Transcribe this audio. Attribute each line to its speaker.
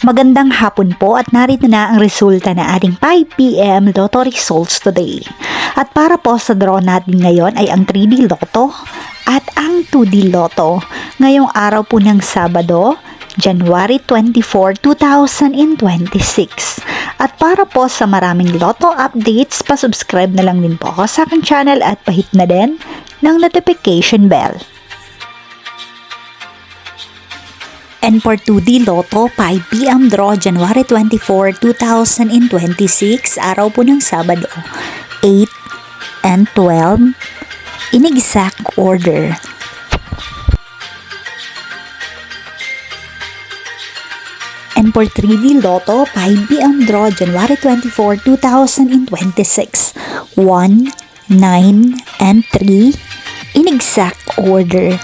Speaker 1: Magandang hapon po at narito na ang resulta na ating 5 PM Lotto results today. At para po sa draw natin ngayon ay ang 3D Lotto at ang 2D Lotto ngayong araw po ng Sabado, January 24, 2026. At para po sa maraming Lotto updates, pasubscribe na lang din po ako sa aking channel at pahit na din ng notification bell. And for 2D Lotto, 5 PM draw, January 24, 2026, araw po ng Sabado, 8 and 12, in exact order. And for 3D Lotto, 5 PM draw, January 24, 2026, 1, 9, and 3, in exact order.